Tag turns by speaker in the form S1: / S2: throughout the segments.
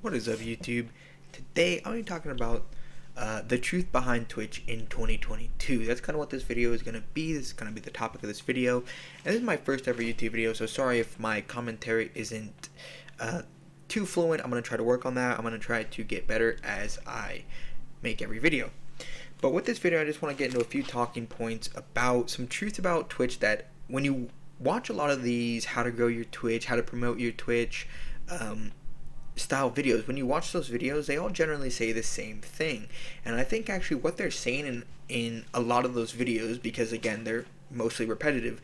S1: What is up, YouTube? Today I'll be talking about the truth behind Twitch in 2022. That's kind of what this video is going to be. This is going to be the topic of this video. And this is my first ever YouTube video, so sorry if my commentary isn't too fluent. I'm going to try to work on that. I'm going to try to get better as I make every video. But with this video, I just want to get into a few talking points about some truth about Twitch that when you watch a lot of these how to grow your Twitch, how to promote your Twitch, style videos, when you watch those videos, they all generally say the same thing. And I think actually what they're saying in a lot of those videos, because again they're mostly repetitive,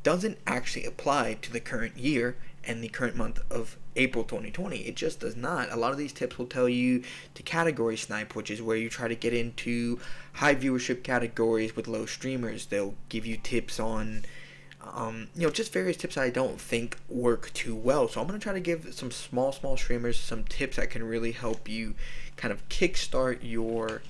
S1: doesn't actually apply to the current year and the current month of April 2020. It just does not. A lot of these tips will tell you to category snipe, which is where you try to get into high viewership categories with low streamers. They'll give you tips on just various tips I don't think work too well. So I'm going to try to give some small streamers some tips that can really help you kind of kickstart your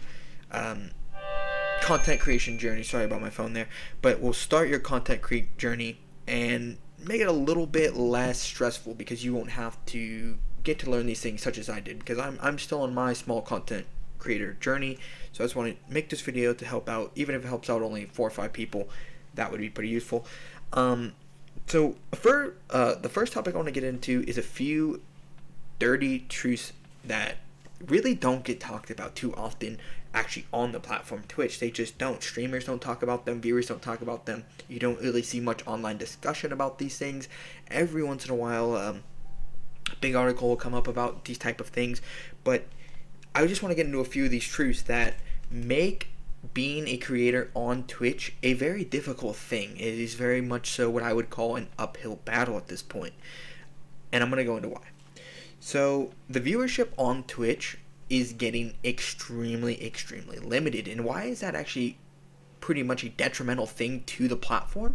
S1: content creation journey. Sorry about my phone there. But we'll start your content journey and make it a little bit less stressful, because you won't have to get to learn these things such as I did, because I'm still on my small content creator journey. So I just want to make this video to help out. Even if it helps out only 4 or 5 people, that would be pretty useful. So for the first topic I want to get into is a few dirty truths that really don't get talked about too often actually on the platform Twitch. They just don't. Streamers don't talk about them, viewers don't talk about them. You don't really see much online discussion about these things. Every once in a while a big article will come up about these type of things, but I just want to get into a few of these truths that make being a creator on Twitch a very difficult thing. It is very much so what I would call an uphill battle at this point, and I'm going to go into why. So the viewership on Twitch is getting extremely limited, and why is that actually pretty much a detrimental thing to the platform?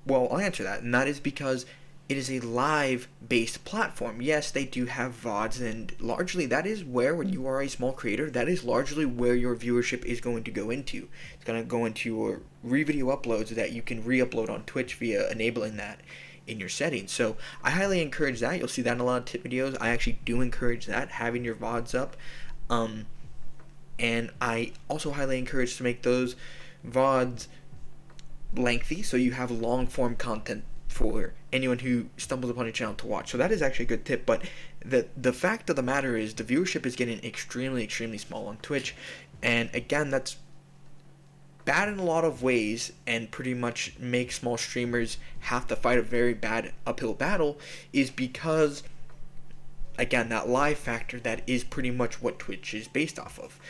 S1: Well, I'll answer that, and that is because it is a live-based platform. Yes, they do have VODs, and largely that is where, when you are a small creator, that is largely where your viewership is going to go into. It's going to go into your re-video uploads that you can re-upload on Twitch via enabling that in your settings. So I highly encourage that. You'll see that in a lot of tip videos. I actually do encourage that, having your VODs up. And I also highly encourage to make those VODs lengthy, so you have long-form content for anyone who stumbles upon your channel to watch. So that is actually a good tip. But the fact of the matter is the viewership is getting extremely small on Twitch, and again, that's bad in a lot of ways and pretty much makes small streamers have to fight a very bad uphill battle, is because again, that live factor that is pretty much what Twitch is based off of.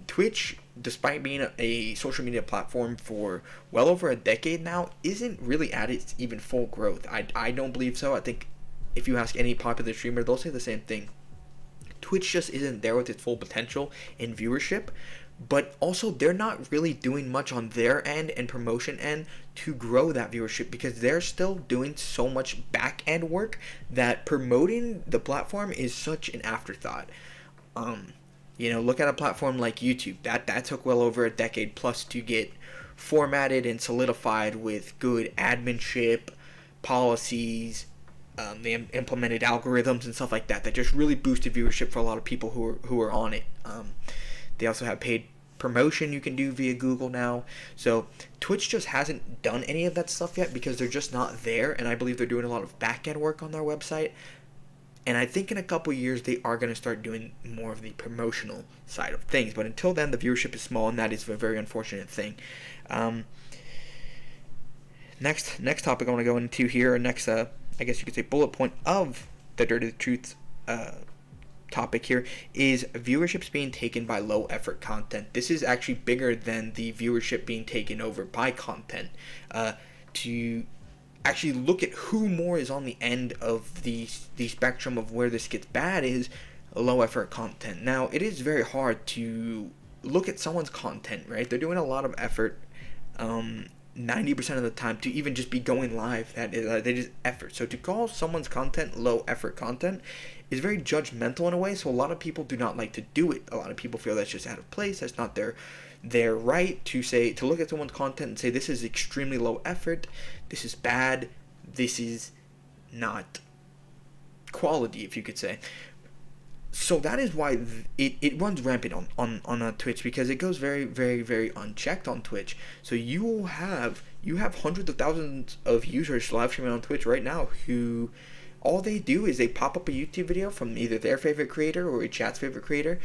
S1: Twitch, despite being a social media platform for well over a decade now, isn't really at its even full growth. I don't believe so. I think if you ask any popular streamer, they'll say the same thing. Twitch just isn't there with its full potential in viewership, but also they're not really doing much on their end and promotion end to grow that viewership, because they're still doing so much back end work that promoting the platform is such an afterthought. Look at a platform like YouTube. That took well over a decade plus to get formatted and solidified with good adminship, policies. They implemented algorithms and stuff like that just really boosted viewership for a lot of people who are on it. They also have paid promotion you can do via Google now. So Twitch just hasn't done any of that stuff yet because they're just not there, and I believe they're doing a lot of back-end work on their website. And I think in a couple years they are going to start doing more of the promotional side of things. But until then, the viewership is small, and that is a very unfortunate thing. Next topic I want to go into here, or next, I guess you could say bullet point of the Dirty Truth topic here, is viewerships being taken by low effort content. This is actually bigger than the viewership being taken over by content. To actually look at who more is on the end of the spectrum of where this gets bad is low effort content. Now, it is very hard to look at someone's content, right? They're doing a lot of effort 90% of the time to even just be going live. That is effort. So to call someone's content low effort content is very judgmental in a way, so a lot of people do not like to do it. A lot of people feel that's just out of place. That's not their right to look at someone's content and say this is extremely low effort, this is bad, this is not quality, if you could say. So that is why it runs rampant on Twitch, because it goes very, very, very unchecked on Twitch. So you have hundreds of thousands of users live streaming on Twitch right now who all they do is they pop up a YouTube video from either their favorite creator or a chat's favorite creator.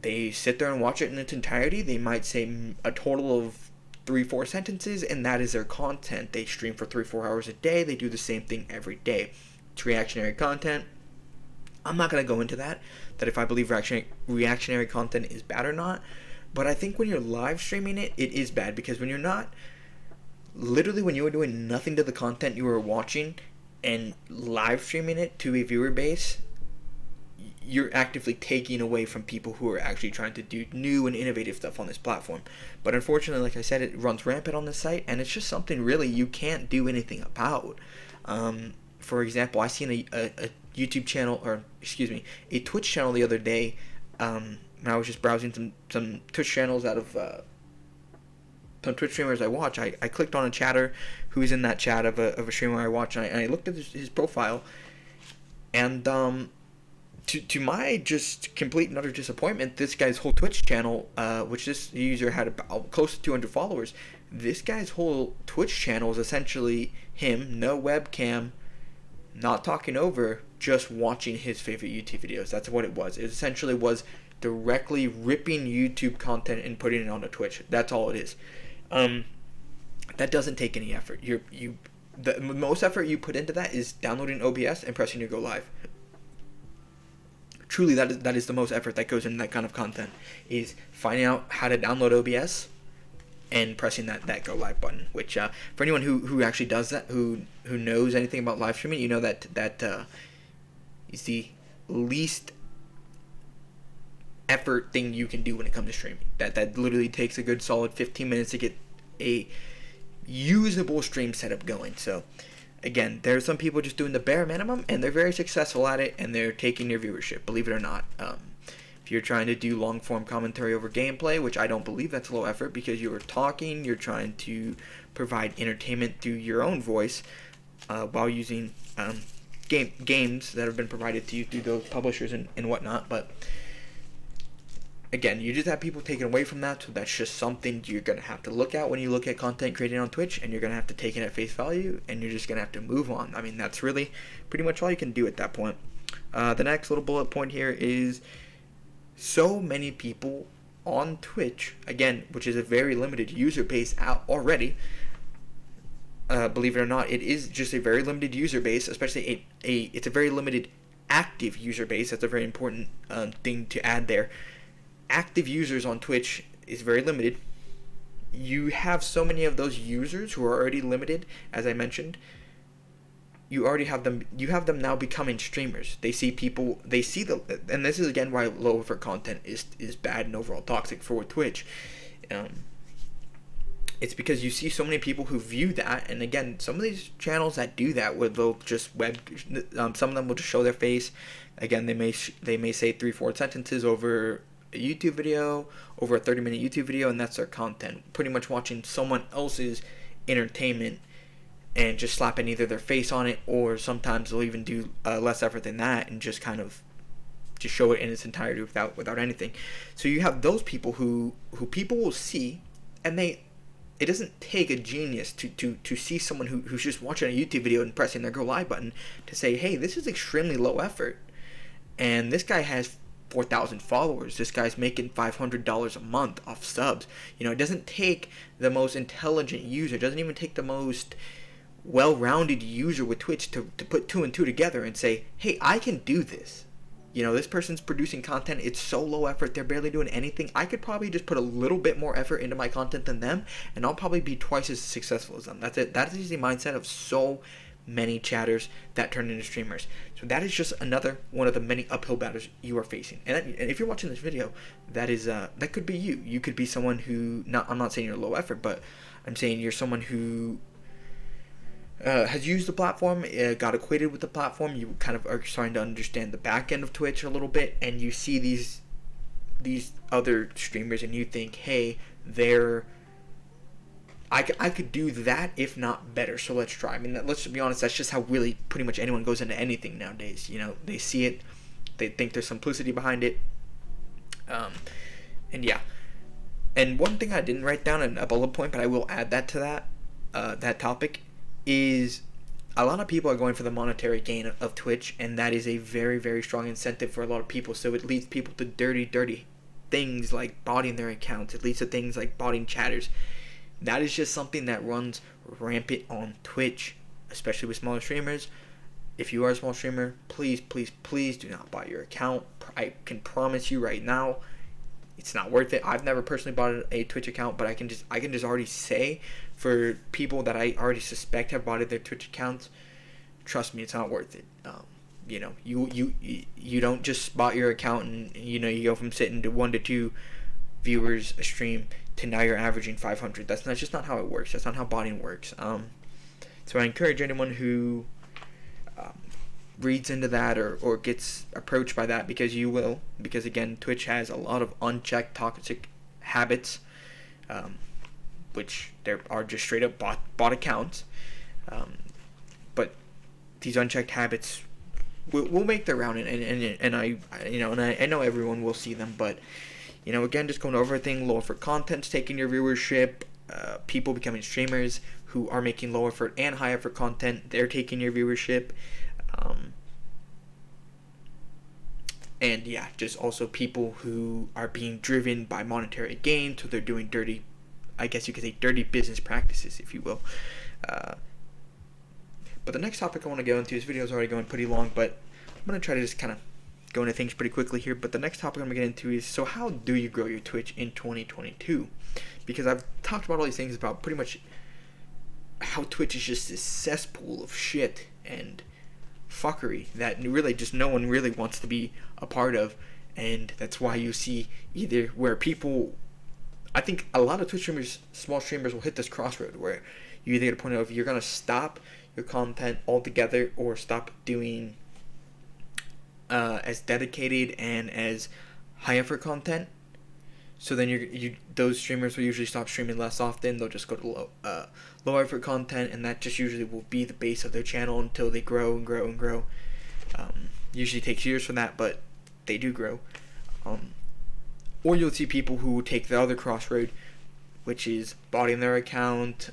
S1: They sit there and watch it in its entirety. They might say a total of 3-4 sentences, and that is their content. They stream for 3-4 hours a day. They do the same thing every day. It's reactionary content. I'm not going to go into that if I believe reactionary content is bad or not. But I think when you're live streaming it, it is bad, because when you're not, literally when you are doing nothing to the content you are watching and live streaming it to a viewer base, you're actively taking away from people who are actually trying to do new and innovative stuff on this platform. But unfortunately, like I said, it runs rampant on this site, and it's just something really you can't do anything about. For example, I seen a YouTube channel, or excuse me, a Twitch channel the other day. When I was just browsing some Twitch channels out of some Twitch streamers I watch. I clicked on a chatter who's in that chat of a streamer I watch, and I looked at his profile, and to my just complete and utter disappointment, this guy's whole Twitch channel, which this user had about close to 200 followers, this guy's whole Twitch channel is essentially him, no webcam, not talking over, just watching his favorite YouTube videos. That's what it was. It essentially was directly ripping YouTube content and putting it onto Twitch. That's all it is. That doesn't take any effort. The most effort you put into that is downloading OBS and pressing your go live. Truly, that is the most effort that goes into that kind of content, is finding out how to download OBS and pressing that go live button. Which for anyone who actually does that, who knows anything about live streaming, you know that is the least effort thing you can do when it comes to streaming. That literally takes a good solid 15 minutes to get a usable stream setup going. So again, there's some people just doing the bare minimum, and they're very successful at it, and they're taking your viewership, believe it or not. If you're trying to do long form commentary over gameplay, which I don't believe that's low effort, because you are talking, you're trying to provide entertainment through your own voice while using games that have been provided to you through those publishers and whatnot. But again, you just have people taken away from that, so that's just something you're going to have to look at when you look at content created on Twitch, and you're going to have to take it at face value, and you're just going to have to move on. I mean, that's really pretty much all you can do at that point. The next little bullet point here is so many people on Twitch, again, which is a very limited user base out already. Believe it or not, it is just a very limited user base, especially it's a very limited active user base. That's a very important thing to add there. Active users on Twitch is very limited. You have so many of those users who are already limited, as I mentioned. You have them now becoming streamers. And this is again why low effort content is bad and overall toxic for Twitch. It's because you see so many people who view that, and again, some of these channels that do that, where they'll just some of them will just show their face. Again, they may say 3-4 sentences over a YouTube video, over a 30-minute YouTube video, and that's their content. Pretty much watching someone else's entertainment and just slapping either their face on it, or sometimes they'll even do less effort than that and just kind of just show it in its entirety without anything. So you have those people who people will see, and it doesn't take a genius to see someone who's just watching a YouTube video and pressing their go live button to say, hey, this is extremely low effort, and this guy has 4,000 followers. This guy's making $500 a month off subs. It doesn't take the most intelligent user. It doesn't even take the most well-rounded user with Twitch to put 2 and 2 together and say, hey, I can do this. This person's producing content. It's so low effort. They're barely doing anything. I could probably just put a little bit more effort into my content than them, and I'll probably be twice as successful as them. That's it. That is the mindset of so many chatters that turn into streamers. So that is just another one of the many uphill battles you are facing. And if you're watching this video, that could be you. You could be someone who, I'm not saying you're low effort, but I'm saying you're someone who has used the platform, got acquainted with the platform. You kind of are starting to understand the back end of Twitch a little bit, and you see these other streamers, and you think, hey, I could do that, if not better. So let's try. I mean, let's be honest. That's just how really pretty much anyone goes into anything nowadays. They see it, they think there's simplicity behind it, and yeah. And one thing I didn't write down in a bullet point, but I will add that to that topic, is a lot of people are going for the monetary gain of Twitch, and that is a very, very strong incentive for a lot of people. So it leads people to dirty things like botting their accounts. It leads to things like botting chatters. That is just something that runs rampant on Twitch, especially with smaller streamers. If you are a small streamer, please do not bot your account. I can promise you right now, it's not worth it. I've never personally bought a Twitch account, but I can just already say, for people that I already suspect have bought their Twitch accounts, trust me, it's not worth it. You don't just bot your account and you go from sitting to 1 to 2 viewers a stream to now you're averaging 500. That's just not how it works. That's not how botting works. So I encourage anyone who reads into that or gets approached by that, because you will, because again, Twitch has a lot of unchecked toxic habits, which there are just straight up bot accounts, but these unchecked habits will make their round, and I know everyone will see them, but again, just going over everything. Low effort content's taking your viewership. People becoming streamers who are making low effort and high effort content, they're taking your viewership. And yeah, just also people who are being driven by monetary gain, so they're doing dirty, I guess you could say dirty business practices, if you will. But the next topic I want to go into, this video is already going pretty long, but I'm going to try to just kind of go into things pretty quickly here. But the next topic I'm going to get into is, so how do you grow your Twitch in 2022? Because I've talked about all these things about pretty much how Twitch is just this cesspool of shit and fuckery that really just no one really wants to be a part of. And that's why you see either where people, I think a lot of Twitch streamers, small streamers, will hit this crossroad where you either get a point of you're going to stop your content altogether or stop doing as dedicated and as high effort content. So then those streamers will usually stop streaming less often. They'll just go to low effort content, and that just usually will be the base of their channel until they grow and grow and grow. Usually takes years for that, but they do grow. Or you'll see people who take the other crossroad, which is botting their account,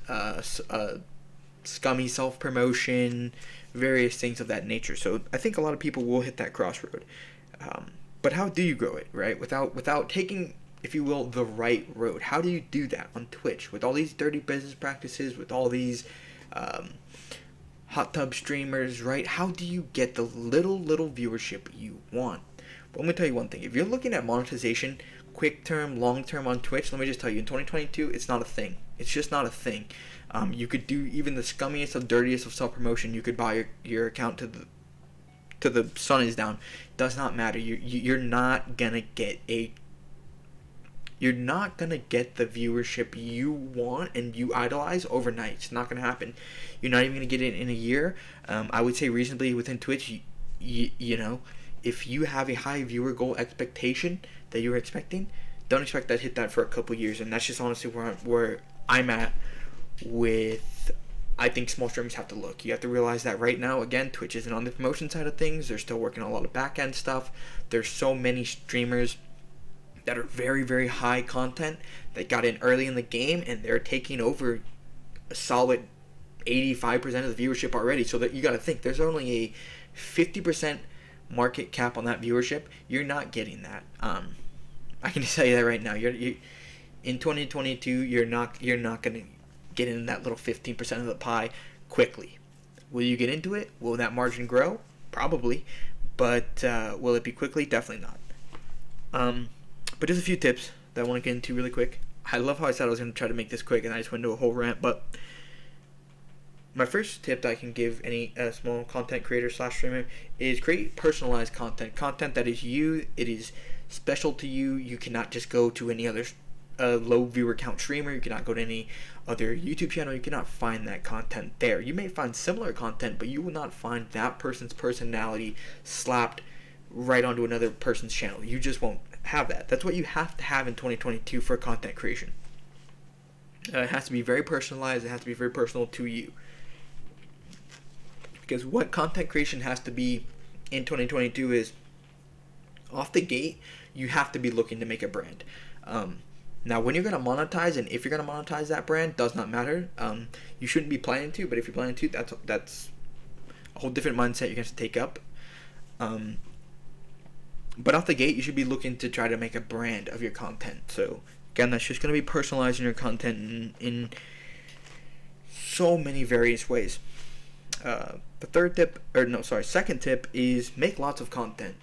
S1: scummy self-promotion, various things of that nature. So I think a lot of people will hit that crossroad. But how do you grow it, right? Without taking, if you will, the right road. How do you do that on Twitch with all these dirty business practices, with all these hot tub streamers, right? How do you get the little viewership you want? Well, let me tell you one thing. If you're looking at monetization, quick term, long term on Twitch, let me just tell you, in 2022, it's not a thing. It's just not a thing. You could do even the scummiest of dirtiest of self-promotion. You could buy your account to the sun is down. Does not matter. You're not gonna get the viewership you want and you idolize overnight. It's not gonna happen. You're not even gonna get it in a year. I would say reasonably within Twitch, you know, if you have a high viewer goal expectation that you're expecting, don't expect that to hit that for a couple years. And that's just honestly where I'm at with, I think small streamers have to look. You have to realize that right now, again, Twitch isn't on the promotion side of things. They're still working on a lot of back end stuff. There's so many streamers that are very, very high content that got in early in the game, and they're taking over a solid 85% of the viewership already. So that you got to think there's only a 50% market cap on that viewership. You're not getting that. I can just tell you that right now. You in 2022, you're not gonna get in that little 15% of the pie quickly. Will you get into it? Will that margin grow? Probably, but will it be quickly? Definitely not. But just a few tips that I want to get into really quick. I love how I said I was going to try to make this quick, and I just went into a whole rant. But my first tip that I can give any small content creator / streamer is create personalized content that is you. It is special to you. You cannot just go to any other low viewer count streamer. You cannot go to any other YouTube channel. You cannot find that content there. You may find similar content, but you will not find that person's personality slapped right onto another person's channel. You just won't have that. That's what you have to have in 2022 for content creation. It has to be very personalized. It has to be very personal to you. Because what content creation has to be in 2022 is, off the gate, you have to be looking to make a brand. Now, when you're going to monetize, and if you're going to monetize that brand, does not matter. You shouldn't be planning to, but if you're planning to, that's a whole different mindset you're going to have to take up. But off the gate, you should be looking to try to make a brand of your content. So, again, that's just going to be personalizing your content in so many various ways. Second tip is make lots of content.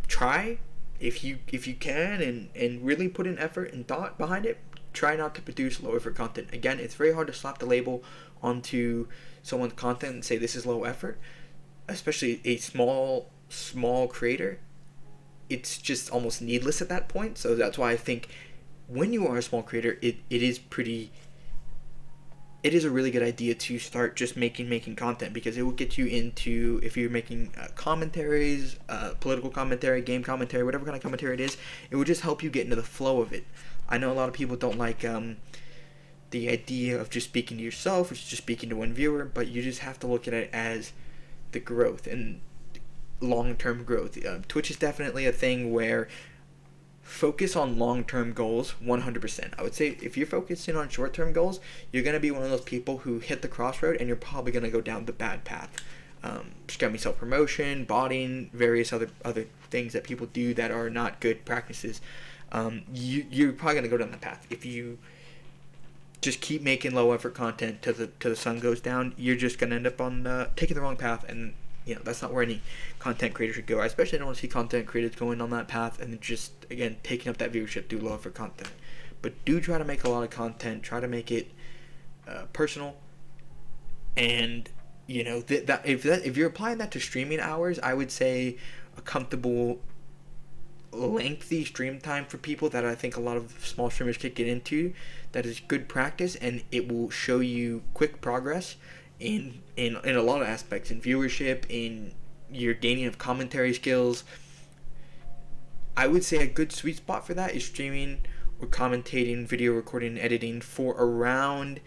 S1: Try, if you can, and really put in effort and thought behind it, try not to produce low effort content. Again, it's very hard to slap the label onto someone's content and say this is low effort, especially a small creator. It's just almost needless at that point. So that's why I think when you are a small creator, it is a really good idea to start just making content, because it will get you into, if you're making commentaries, political commentary, game commentary, whatever kind of commentary it will just help you get into the flow of it. I know a lot of people don't like the idea of just speaking to yourself, or just speaking to one viewer, but you just have to look at it as the growth and long-term growth. Twitch is definitely a thing where focus on long-term goals 100%. I would say if you're focusing on short-term goals, you're going to be one of those people who hit the crossroad and you're probably going to go down the bad path. Scamming, self-promotion, botting, various other things that people do that are not good practices. You're probably going to go down that path. If you just keep making low-effort content till the sun goes down, you're just going to end up on taking the wrong path, and that's not where any content creator should go. I especially don't want to see content creators going on that path and just, again, taking up that viewership through low effort content. But do try to make a lot of content. Try to make it personal. And if you're applying that to streaming hours, I would say a comfortable, lengthy stream time for people that I think a lot of small streamers could get into. That is good practice, and it will show you quick progress in a lot of aspects, in viewership, in your gaining of commentary skills. I would say a good sweet spot for that is streaming or commentating, video recording, and editing for around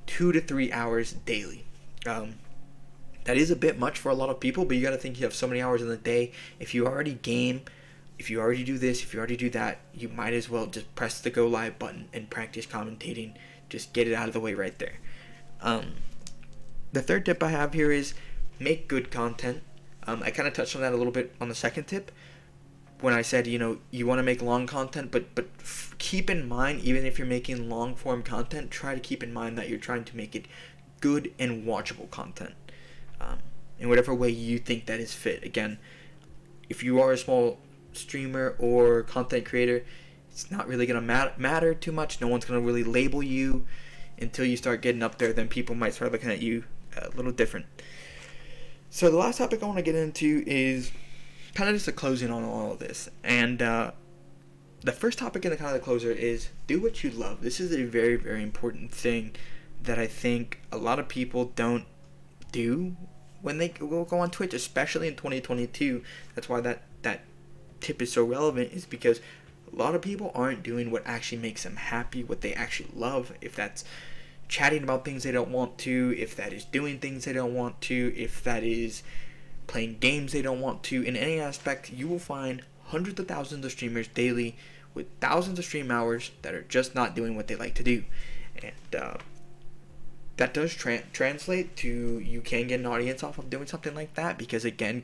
S1: 2 to 3 hours daily. That is a bit much for a lot of people, but you got to think you have so many hours in the day. If you already game, if you already do this, if you already do that, you might as well just press the go live button and practice commentating. Just get it out of the way right there. The third tip I have here is make good content. I kind of touched on that a little bit on the second tip when I said, you want to make long content, but keep in mind, even if you're making long form content, try to keep in mind that you're trying to make it good and watchable content, in whatever way you think that is fit. Again, if you are a small streamer or content creator, it's not really going to matter too much. No one's going to really label you until you start getting up there. Then people might start looking at you a little different. So the last topic I want to get into is kind of just a closing on all of this. And the first topic in the kind of the closer is do what you love. This is a very, very important thing that I think a lot of people don't do when they go on Twitch, especially in 2022. That's why that tip is so relevant, is because a lot of people aren't doing what actually makes them happy, what they actually love. If that's chatting about things they don't want to, if that is doing things they don't want to, if that is playing games they don't want to, in any aspect, you will find hundreds of thousands of streamers daily with thousands of stream hours that are just not doing what they like to do. And that does translate to, you can get an audience off of doing something like that, because again,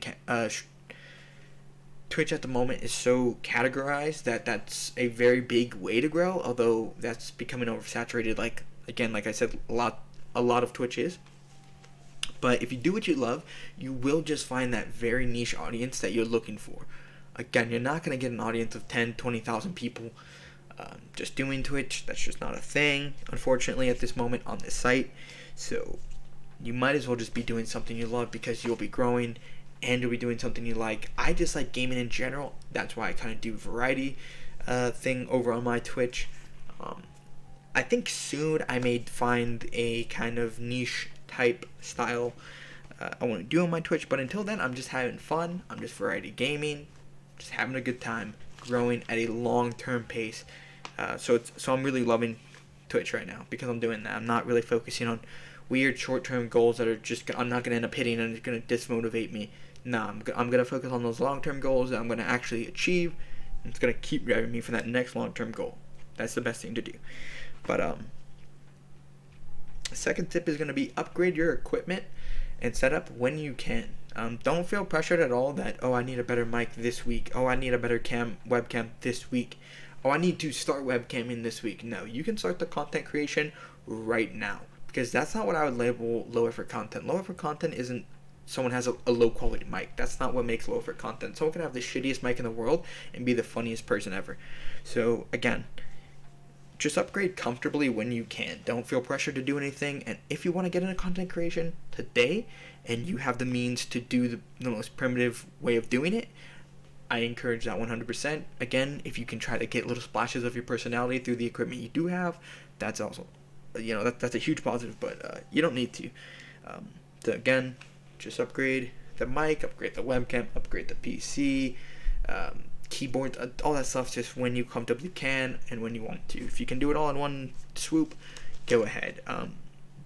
S1: Twitch at the moment is so categorized that that's a very big way to grow, although that's becoming oversaturated, like I said, a lot of Twitch is. But if you do what you love, you will just find that very niche audience that you're looking for. Again, you're not going to get an audience of 10, 20,000 people just doing Twitch. That's just not a thing, unfortunately, at this moment on this site. So you might as well just be doing something you love, because you'll be growing and you'll be doing something you like. I just like gaming in general. That's why I kind of do variety thing over on my Twitch. I think soon I may find a kind of niche type style I want to do on my Twitch, but until then, I'm just having fun. I'm just variety gaming, just having a good time, growing at a long-term pace, So I'm really loving Twitch right now because I'm doing that. I'm not really focusing on weird short-term goals that are just I'm not gonna end up hitting and it's gonna dismotivate me. No, I'm gonna focus on those long-term goals that I'm gonna actually achieve. It's gonna keep driving me for that next long-term goal. That's the best thing to do. But second tip is gonna be upgrade your equipment and setup when you can. Don't feel pressured at all that, oh, I need a better mic this week. Oh, I need a better webcam this week. Oh, I need to start webcamming this week. No, you can start the content creation right now, because that's not what I would label low effort content. Low effort content isn't someone has a low quality mic. That's not what makes low effort content. Someone can have the shittiest mic in the world and be the funniest person ever. So again, just upgrade comfortably when you can. Don't feel pressure to do anything. And if you want to get into content creation today and you have the means to do the most primitive way of doing it, I encourage that 100%. Again, if you can try to get little splashes of your personality through the equipment you do have, that's also, that's a huge positive, but you don't need to. So again, just upgrade the mic, upgrade the webcam, upgrade the PC, keyboard, all that stuff, just when you comfortably can and when you want to. If you can do it all in one swoop, go ahead.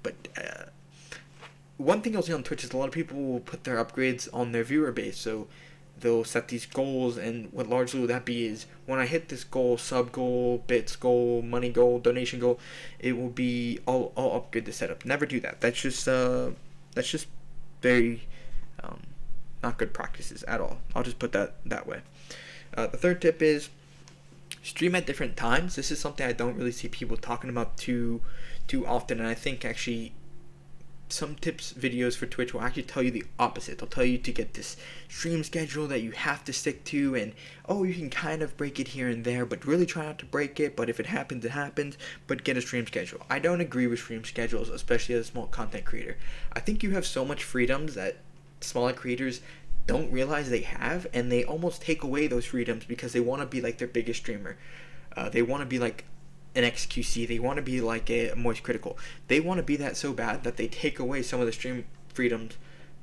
S1: But one thing you'll see on Twitch is a lot of people will put their upgrades on their viewer base. So they'll set these goals, and what largely will that be is, when I hit this goal, sub goal, bits goal, money goal, donation goal, it will be I'll upgrade the setup. Never do that. That's just very not good practices at all. I'll just put that way. The third tip is stream at different times. This is something I don't really see people talking about too often, and I think actually some tips videos for Twitch will actually tell you the opposite. They'll tell you to get this stream schedule that you have to stick to, and you can kind of break it here and there, but really try not to break it. But if it happens, it happens. But get a stream schedule. I don't agree with stream schedules, especially as a small content creator. I think you have so much freedoms that smaller creators don't realize they have, and they almost take away those freedoms because they want to be like their biggest streamer. They want to be like an XQC. They want to be like a Moist Critical. They want to be that so bad that they take away some of the stream freedoms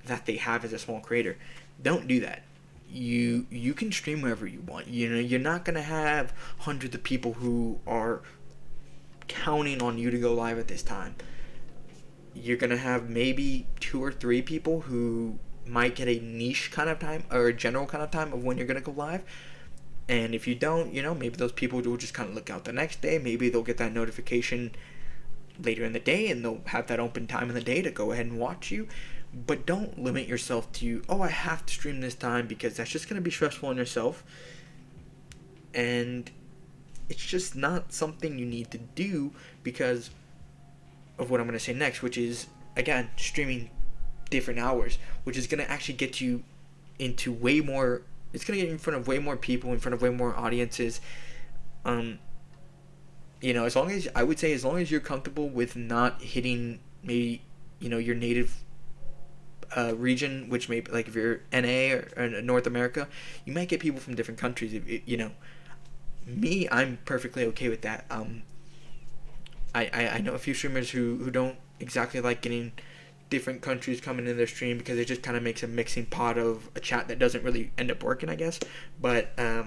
S1: that they have as a small creator. Don't do that. You can stream wherever you want. You're not gonna have hundreds of people who are counting on you to go live at this time. You're gonna have maybe 2 or 3 people who might get a niche kind of time or a general kind of time of when you're gonna go live. And if you don't, maybe those people will just kind of look out the next day. Maybe they'll get that notification later in the day and they'll have that open time in the day to go ahead and watch you. But don't limit yourself to, I have to stream this time, because that's just going to be stressful on yourself. And it's just not something you need to do because of what I'm going to say next, which is, again, streaming different hours, which is going to actually get you into way more. It's going to get you in front of way more people, in front of way more audiences. As long as you're comfortable with not hitting maybe, your native region, which may be like if you're NA or North America, you might get people from different countries. Me, I'm perfectly okay with that. I know a few streamers who don't exactly like getting different countries coming in their stream because it just kind of makes a mixing pot of a chat that doesn't really end up working, I guess. But as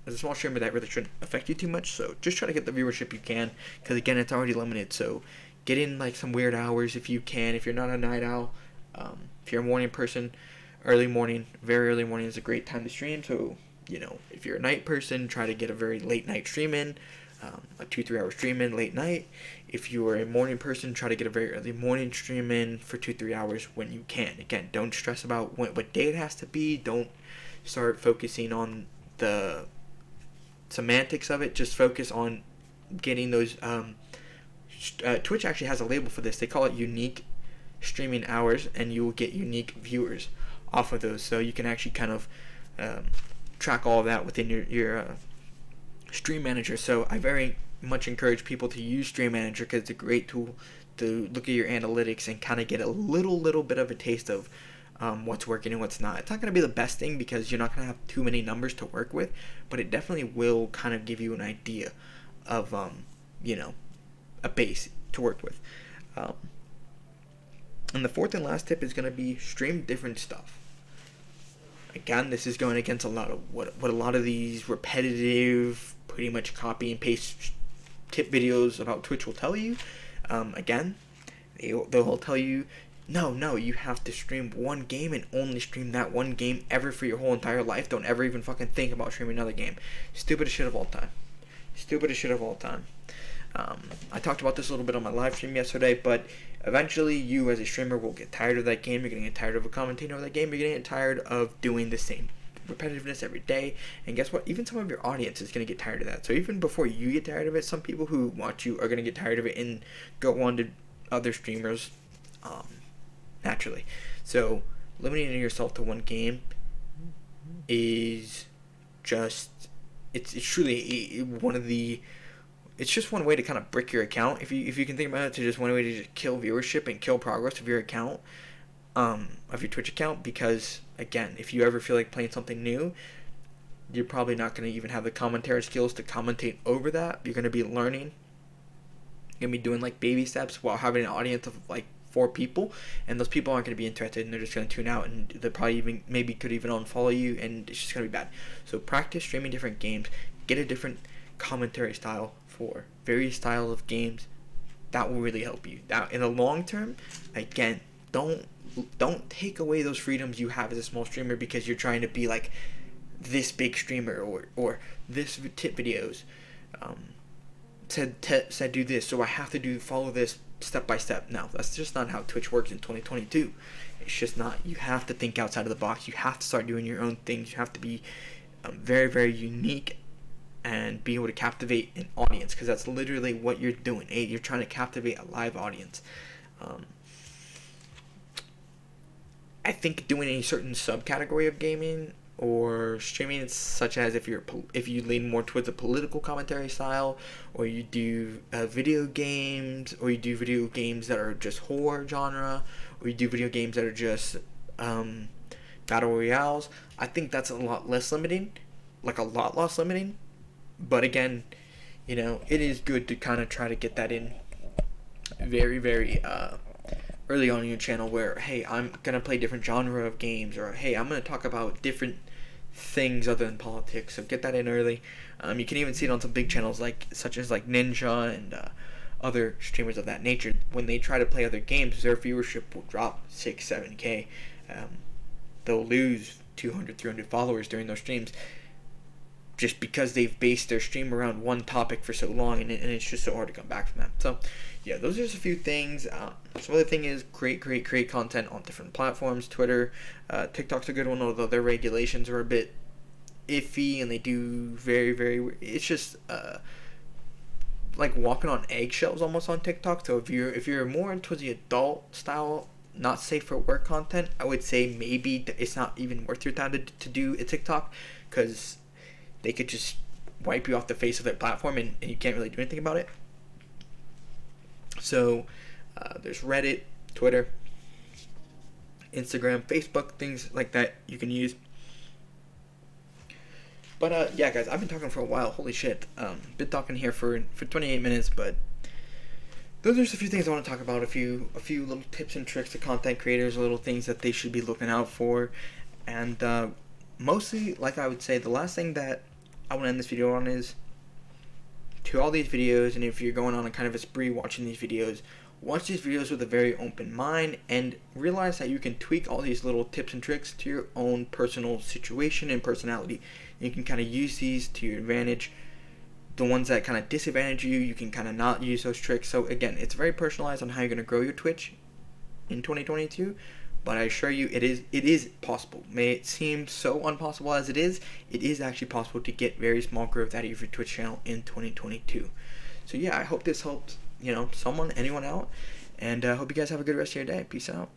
S1: a small streamer, that really shouldn't affect you too much. So just try to get the viewership you can, because again, it's already limited. So get in like some weird hours if you can. If you're not a night owl, if you're a morning person, very early morning is a great time to stream. So if you're a night person, try to get a very late night stream in. A 2-3 hour stream in late night. If you are a morning person, try to get a very early morning stream in for 2-3 hours when you can. Again, don't stress about what day it has to be. Don't start focusing on the semantics of it. Just focus on getting those. Twitch actually has a label for this. They call it unique streaming hours, and you will get unique viewers off of those. So you can actually kind of track all of that within your Stream Manager. So I very much encourage people to use Stream Manager because it's a great tool to look at your analytics and kind of get a little bit of a taste of what's working and what's not. It's not going to be the best thing because you're not going to have too many numbers to work with, but it definitely will kind of give you an idea of a base to work with. And the fourth and last tip is going to be stream different stuff. Again, this is going against a lot of what a lot of these repetitive, pretty much copy and paste tip videos about Twitch will tell you. Again, they'll tell you, no, you have to stream one game and only stream that one game ever for your whole entire life. Don't ever even fucking think about streaming another game. Stupidest shit of all time. Stupidest shit of all time. I talked about this a little bit on my live stream yesterday, but eventually you as a streamer will get tired of that game. You're going to get tired of commentating over that game. You're going to get tired of doing the same repetitiveness every day. And guess what? Even some of your audience is going to get tired of that. So even before you get tired of it, some people who watch you are going to get tired of it and go on to other streamers naturally. So limiting yourself to one game is just, it's truly one of the, it's just one way to kind of brick your account. If you can think about it, to just one way to just kill viewership and kill progress of your account, of your Twitch account. Because again, if you ever feel like playing something new, you're probably not going to even have the commentary skills to commentate over that. You're going to be learning. You're going to be doing like baby steps while having an audience of like 4 people, and those people aren't going to be interested, and they're just going to tune out, and they'll probably even maybe could even unfollow you, and it's just going to be bad. So practice streaming different games. Get a different commentary style for various styles of games. That will really help you. That in the long term, again, don't take away those freedoms you have as a small streamer because you're trying to be like this big streamer or this tip videos said do this, so I have to follow this step by step. No, that's just not how Twitch works in 2022. It's just not. You have to think outside of the box. You have to start doing your own things. You have to be very, very unique and be able to captivate an audience, because that's literally what you're doing. You're trying to captivate a live audience. I think doing a certain subcategory of gaming or streaming, such as if you lean more towards a political commentary style, or you do video games, or you do video games that are just horror genre, or you do video games that are just battle royales, I think that's a lot less limiting, like a lot less limiting. But again, it is good to kind of try to get that in very, very early on in your channel, where, hey, I'm going to play different genre of games, or hey, I'm going to talk about different things other than politics. So get that in early. You can even see it on some big channels such as Ninja and other streamers of that nature. When they try to play other games, their viewership will drop 6-7K. They'll lose 200-300 followers during those streams, just because they've based their stream around one topic for so long, and it's just so hard to come back from that. So, yeah, those are just a few things. Some other thing is create content on different platforms. Twitter, TikTok's a good one, although their regulations are a bit iffy, and they do very, very. It's just like walking on eggshells almost on TikTok. So if you're more into the adult style, not safe for work content, I would say maybe it's not even worth your time to do a TikTok, because they could just wipe you off the face of their platform, and you can't really do anything about it. So there's Reddit, Twitter, Instagram, Facebook, things like that you can use. But yeah, guys, I've been talking for a while. Holy shit. Been talking here for 28 minutes, but those are just a few things I want to talk about. A few little tips and tricks to content creators, little things that they should be looking out for. And mostly, like I would say, the last thing that I want to end this video on is, to all these videos, and if you're going on a kind of a spree watching these videos, watch these videos with a very open mind, and realize that you can tweak all these little tips and tricks to your own personal situation and personality. You can kind of use these to your advantage. The ones that kind of disadvantage you, you can kind of not use those tricks. So again, it's very personalized on how you're going to grow your Twitch in 2022. But I assure you, it is possible. May it seem so impossible as it is actually possible to get very small growth out of your Twitch channel in 2022. So yeah, I hope this helped, anyone out. And I hope you guys have a good rest of your day. Peace out.